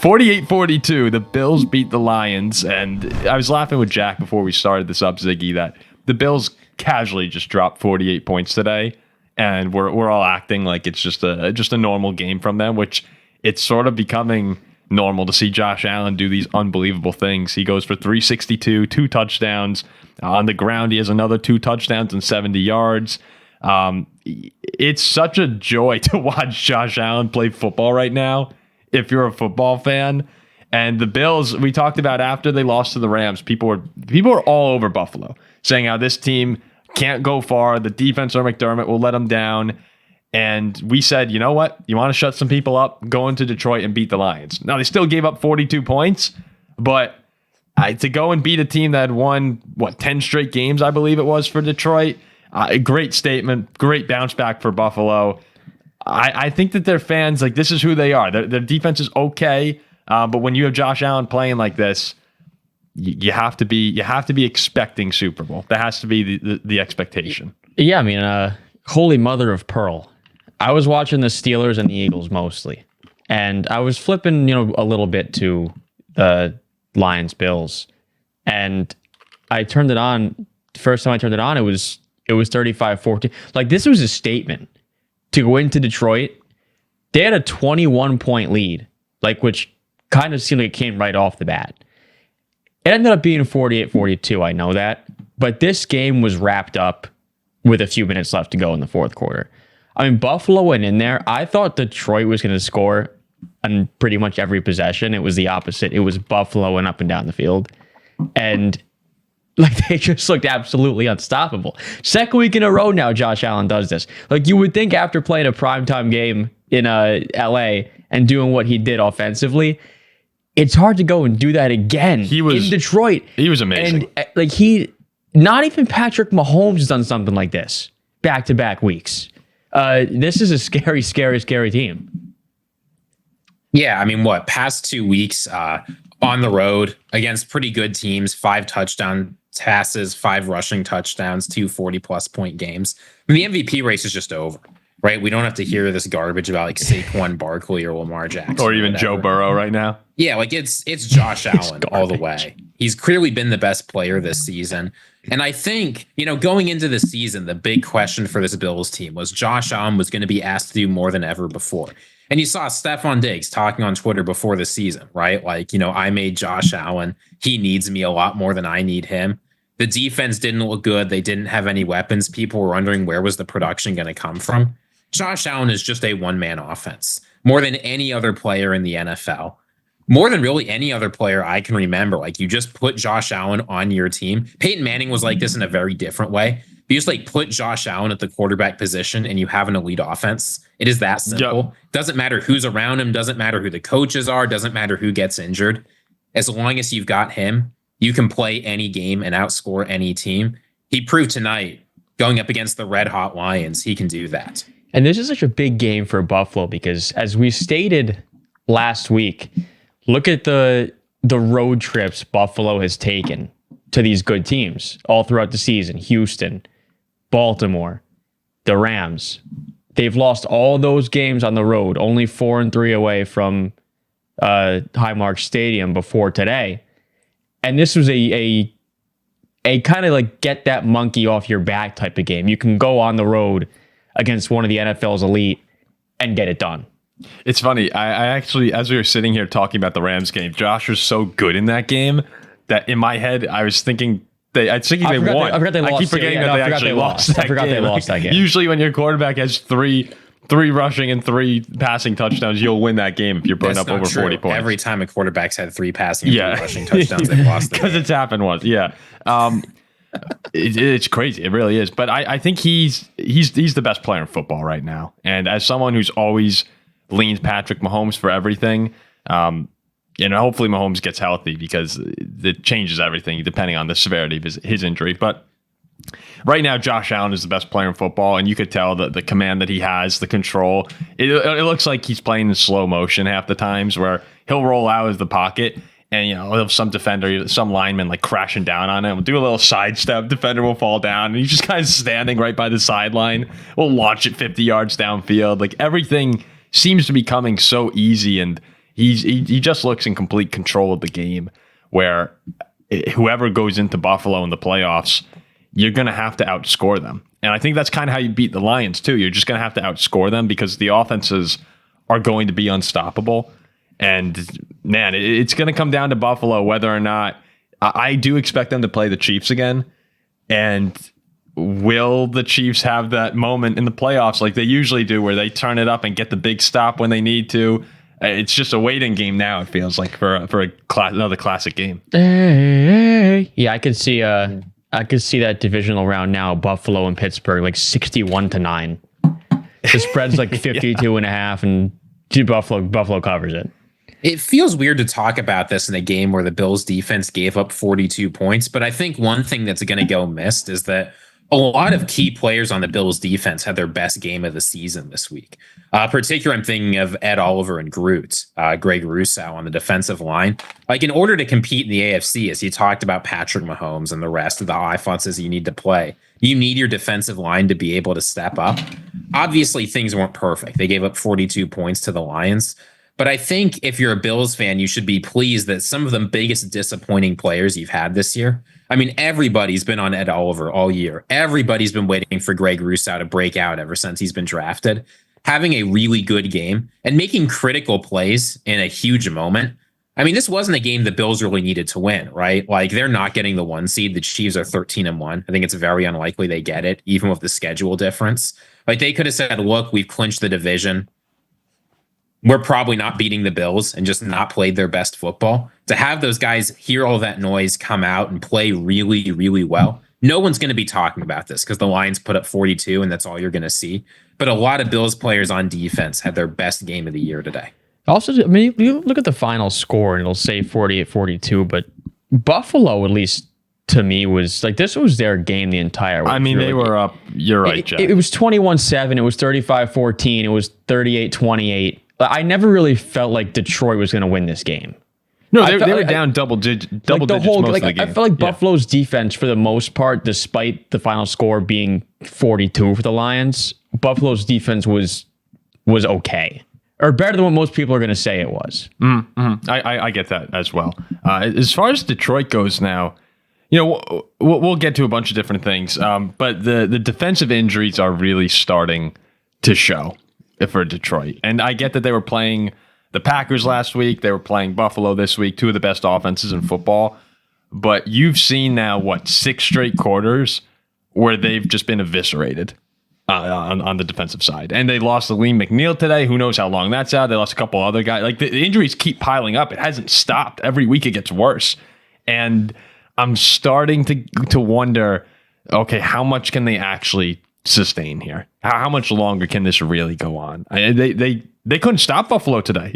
48-42, the Bills beat the Lions, and I was laughing with Jack before we started this up, Ziggy, that the Bills casually just dropped 48 points today, and we're all acting like it's just a normal game from them, which it's sort of becoming normal to see Josh Allen do these unbelievable things. He goes for 362, 2 touchdowns. On the ground, he has another 2 touchdowns and 70 yards. It's such a joy to watch Josh Allen play football right now, if you're a football fan. And the Bills, we talked about after they lost to the Rams, people were all over Buffalo, saying how this team can't go far. The defense or McDermott will let them down. And we said, you know what? You want to shut some people up? Go into Detroit and beat the Lions. Now, they still gave up 42 points, but to go and beat a team that had won, 10 straight games, I believe it was, for Detroit, a great statement, great bounce back for Buffalo. I think that their fans, like, this is who they are. Their defense is okay, but when you have Josh Allen playing like this, you have to be expecting Super Bowl. That has to be the expectation. Yeah, I mean, holy mother of pearl. I was watching the Steelers and the Eagles mostly, and I was flipping, a little bit to the Lions Bills, and I turned it on. First time I turned it on, it was 35-14. Like, this was a statement to go into Detroit. They had a 21-point lead, which kind of seemed like it came right off the bat. It ended up being 48-42. I know that, but this game was wrapped up with a few minutes left to go in the fourth quarter. I mean, Buffalo went in there. I thought Detroit was going to score on pretty much every possession. It was the opposite. It was Buffalo and up and down the field. And they just looked absolutely unstoppable. Second week in a row now, Josh Allen does this. You would think after playing a primetime game in LA and doing what he did offensively, it's hard to go and do that again in Detroit. He was amazing. And not even Patrick Mahomes has done something like this back-to-back weeks. This is a scary, scary, scary team. Yeah, I mean, past 2 weeks on the road against pretty good teams, 5 touchdown passes, 5 rushing touchdowns, 2 40-plus point games. I mean, the MVP race is just over, right? We don't have to hear this garbage about Saquon Barkley or Lamar Jackson. Or even Joe Burrow right now. Yeah, it's Josh Allen all the way. He's clearly been the best player this season. And I think, going into the season, the big question for this Bills team was Josh Allen was going to be asked to do more than ever before. And you saw Stephon Diggs talking on Twitter before the season, right? I made Josh Allen. He needs me a lot more than I need him. The defense didn't look good. They didn't have any weapons. People were wondering where was the production going to come from. Josh Allen is just a one-man offense, more than any other player in the NFL. More than really any other player I can remember. You just put Josh Allen on your team. Peyton Manning was like this in a very different way. You just put Josh Allen at the quarterback position and you have an elite offense. It is that simple. Yep. Doesn't matter who's around him. Doesn't matter who the coaches are. Doesn't matter who gets injured. As long as you've got him, you can play any game and outscore any team. He proved tonight, going up against the red hot Lions, he can do that. And this is such a big game for Buffalo because, as we stated last week, look at the road trips Buffalo has taken to these good teams all throughout the season. Houston, Baltimore, the Rams. They've lost all those games on the road, only 4-3 away from Highmark Stadium before today. And this was a kind of get that monkey off your back type of game. You can go on the road against one of the NFL's elite and get it done. It's funny. I actually, as we were sitting here talking about the Rams game, Josh was so good in that game that in my head, I was thinking they won. I forgot they lost. I keep forgetting that they actually lost that game. I forgot they lost that game. Usually when your quarterback has three rushing and 3 passing touchdowns, you'll win that game if you're putting up over 40 points. Every time a quarterback's had 3 passing and 3 rushing touchdowns, they've lost the game. Because it's happened once. Yeah. It's crazy. It really is. But I think he's the best player in football right now. And as someone who's always leaned Patrick Mahomes for everything, hopefully Mahomes gets healthy because it changes everything depending on the severity of his injury. But right now, Josh Allen is the best player in football, and you could tell the command that he has, the control. It looks like he's playing in slow motion half the times, where he'll roll out of the pocket, and he'll have some defender, some lineman crashing down on him. We'll do a little sidestep, defender will fall down, and he's just kind of standing right by the sideline. We'll launch it 50 yards downfield. Everything seems to be coming so easy, and he just looks in complete control of the game, where whoever goes into Buffalo in the playoffs, you're going to have to outscore them. And I think that's kind of how you beat the Lions too. You're just going to have to outscore them because the offenses are going to be unstoppable. And man, it's going to come down to Buffalo whether or not. I do expect them to play the Chiefs again. And will the Chiefs have that moment in the playoffs like they usually do where they turn it up and get the big stop when they need to? It's just a waiting game now, it feels like, for another classic game. Hey. Yeah, I could see that divisional round now, Buffalo and Pittsburgh, like 61-9. The spread's like 52 and a half, and Buffalo covers it. It feels weird to talk about this in a game where the Bills defense gave up 42 points, but I think one thing that's going to go missed is that a lot of key players on the Bills defense had their best game of the season this week. Particularly, I'm thinking of Ed Oliver and Groot, Greg Rousseau on the defensive line. Like, in order to compete in the AFC, as you talked about Patrick Mahomes and the rest of the offenses you need to play, you need your defensive line to be able to step up. Obviously, things weren't perfect. They gave up 42 points to the Lions. But I think if you're a Bills fan, you should be pleased that some of the biggest disappointing players you've had this year. I mean, everybody's been on Ed Oliver all year. Everybody's been waiting for Greg Rousseau to break out ever since he's been drafted. Having a really good game and making critical plays in a huge moment. I mean, this wasn't a game the Bills really needed to win, right? Like, they're not getting the 1 seed. The Chiefs are 13-1. I think it's very unlikely they get it, even with the schedule difference. Like, they could have said, look, we've clinched the division. We're probably not beating the Bills, and just not played their best football. To have those guys hear all that noise, come out and play really, really well. No one's going to be talking about this because the Lions put up 42 and that's all you're going to see. But a lot of Bills players on defense had their best game of the year today. Also, I mean, you look at the final score and it'll say 48-42, but Buffalo, at least to me, was like, this was their game the entire way. I mean, they were up. You're right, Jack. It was 21-7. It was 35-14. It was 38-28. I never really felt like Detroit was going to win this game. No, they were down double digits most of the game. I felt like Buffalo's defense, for the most part, despite the final score being 42 for the Lions, Buffalo's defense was okay, or better than what most people are going to say it was. Mm-hmm. I get that as well. As far as Detroit goes now, we'll get to a bunch of different things, but the defensive injuries are really starting to show for Detroit. And I get that they were playing the Packers last week. They were playing Buffalo this week, two of the best offenses in football. But you've seen now, 6 straight quarters where they've just been eviscerated on the defensive side. And they lost to Lee McNeil today. Who knows how long that's out. They lost a couple other guys. Like, the injuries keep piling up. It hasn't stopped. Every week it gets worse. And I'm starting to wonder, okay, how much can they actually sustain here? How much longer can this really go on? They couldn't stop Buffalo today.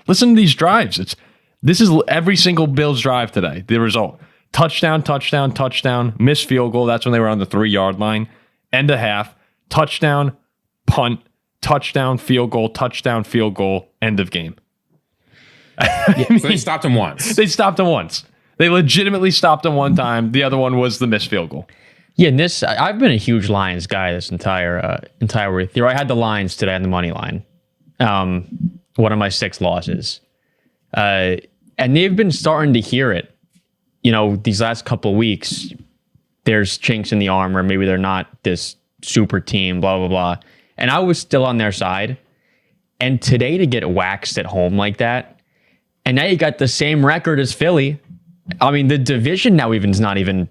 Listen to these drives. This is every single Bills drive today. The result: touchdown, touchdown, touchdown, missed field goal. That's when they were on the 3-yard line. End of half, touchdown, punt, touchdown, field goal, end of game. So they stopped him once. They stopped him once. They legitimately stopped him one time. The other one was the missed field goal. Yeah, and I've been a huge Lions guy this entire week. I had the Lions today on the money line. One of my 6 losses. And they've been starting to hear it. These last couple of weeks, there's chinks in the armor. Maybe they're not this super team, blah, blah, blah. And I was still on their side. And today, to get waxed at home like that, and now you got the same record as Philly. I mean, the division now is not even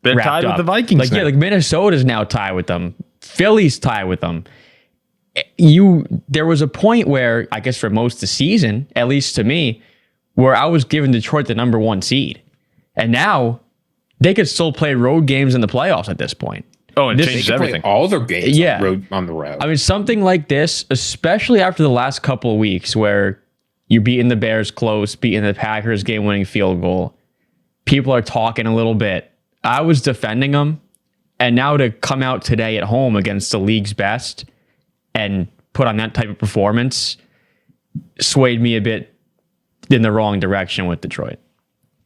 they're tied with the Vikings. Like Minnesota's now tied with them. Philly's tied with them. There was a point where, I guess for most of the season, at least to me, where I was giving Detroit the number 1 seed. And now they could still play road games in the playoffs at this point. Oh, and changes everything. All their games on the road. I mean, something like this, especially after the last couple of weeks where you're beating the Bears close, beating the Packers game-winning field goal, people are talking a little bit. I was defending them, and now to come out today at home against the league's best and put on that type of performance swayed me a bit in the wrong direction with Detroit.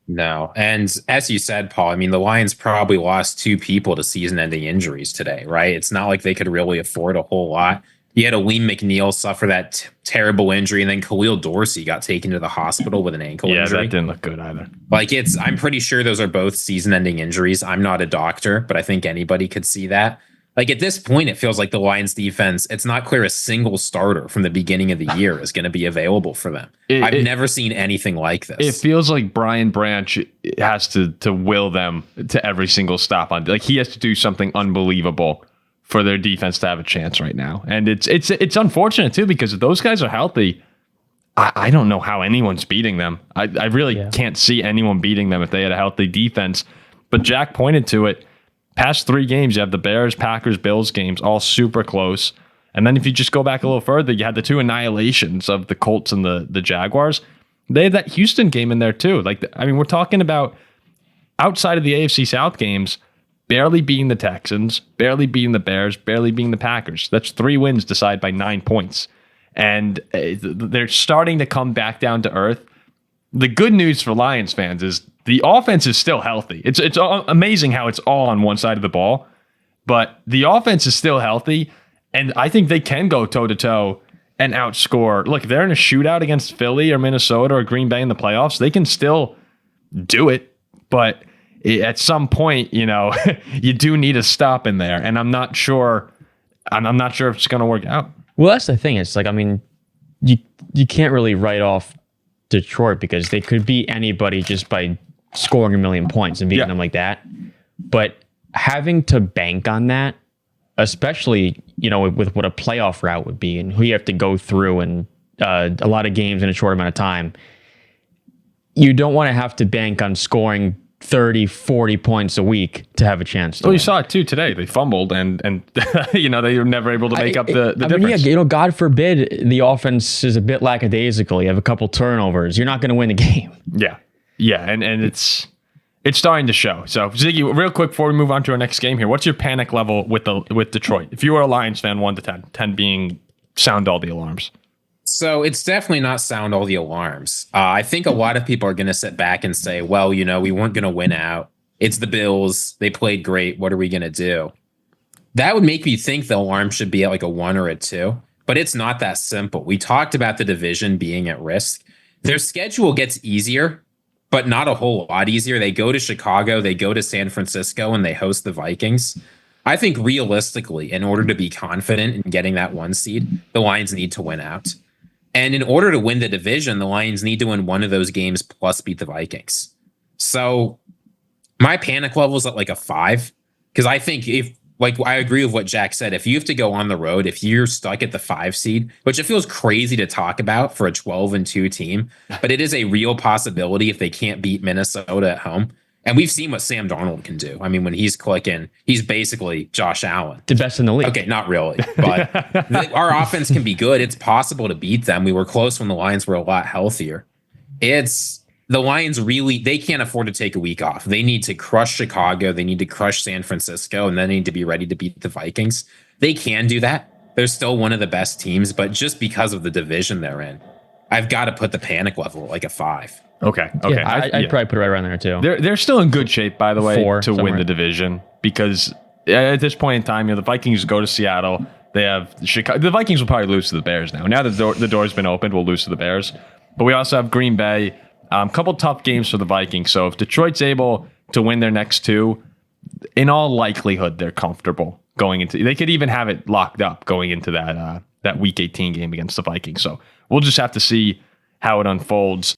No. And as you said, Paul, I mean, the Lions probably lost 2 people to season-ending injuries today, right? It's not like they could really afford a whole lot. You had Aleem McNeil suffer that terrible injury, and then Khalil Dorsey got taken to the hospital with an ankle injury. Yeah, that didn't look good either. Like I'm pretty sure those are both season-ending injuries. I'm not a doctor, but I think anybody could see that. Like at this point, it feels like the Lions defense, it's not clear a single starter from the beginning of the year is going to be available for them. I've never seen anything like this. It feels like Brian Branch has to will them to every single stop on. Like he has to do something unbelievable for their defense to have a chance right now. And it's unfortunate too, because if those guys are healthy, I don't know how anyone's beating them. I really can't see anyone beating them if they had a healthy defense. But Jack pointed to it. Past 3 games, you have the Bears, Packers, Bills games, all super close. And then if you just go back a little further, you had the 2 annihilations of the Colts and the Jaguars. They had that Houston game in there too. Like, I mean, we're talking about outside of the AFC South games, barely beating the Texans, barely beating the Bears, barely beating the Packers. That's 3 wins decided by 9 points. And they're starting to come back down to earth. The good news for Lions fans is the offense is still healthy. It's amazing how it's all on one side of the ball, but the offense is still healthy, and I think they can go toe-to-toe and outscore. Look, if they're in a shootout against Philly or Minnesota or Green Bay in the playoffs, they can still do it, but at some point, you know, you do need a stop in there, and I'm not sure if it's going to work out. Well, that's the thing. It's like, I mean, you can't really write off Detroit because they could beat anybody just by scoring a million points and beating them like that. But having to bank on that, especially, you know, with what a playoff route would be and who you have to go through and a lot of games in a short amount of time, you don't want to have to bank on scoring 30, 40 points a week to have a chance to win. You saw it too today. They fumbled and you know, they were never able to make up the difference. Mean, yeah, you know, God forbid the offense is a bit lackadaisical. You have a couple turnovers. You're not going to win the game. Yeah. Yeah, and it's starting to show. So, Ziggy, real quick before we move on to our next game here, what's your panic level with Detroit? If you were a Lions fan, 1 to 10, 10 being sound all the alarms. So it's definitely not sound all the alarms. I think a lot of people are going to sit back and say, well, you know, we weren't going to win out. It's the Bills. They played great. What are we going to do? That would make me think the alarm should be at like a 1 or a 2, but it's not that simple. We talked about the division being at risk. Their schedule gets easier, but not a whole lot easier. They go to Chicago, they go to San Francisco, and they host the Vikings. I think realistically, in order to be confident in getting that 1 seed, the Lions need to win out. And in order to win the division, the Lions need to win one of those games plus beat the Vikings. So my panic level is at like a 5, because I think I agree with what Jack said. If you have to go on the road, if you're stuck at the 5 seed, which it feels crazy to talk about for a 12-2 team, but it is a real possibility if they can't beat Minnesota at home. And we've seen what Sam Darnold can do. I mean, when he's clicking, he's basically Josh Allen. The best in the league. Okay, not really. But our offense can be good. It's possible to beat them. We were close when the Lions were a lot healthier. The Lions really, they can't afford to take a week off. They need to crush Chicago. They need to crush San Francisco. And then they need to be ready to beat the Vikings. They can do that. They're still one of the best teams. But just because of the division they're in, I've got to put the panic level at like a 5. Okay. Yeah, I'd probably put it right around there too. They're still in good shape, by the way, 4, to win the division, because at this point in time, you know, the Vikings go to Seattle. They have Chicago. The Vikings will probably lose to the Bears now. Now that the door's been opened, we'll lose to the Bears. But we also have Green Bay. A couple tough games for the Vikings. So if Detroit's able to win their next 2, in all likelihood, they're comfortable going into. They could even have it locked up going into that Week 18 game against the Vikings. So we'll just have to see how it unfolds.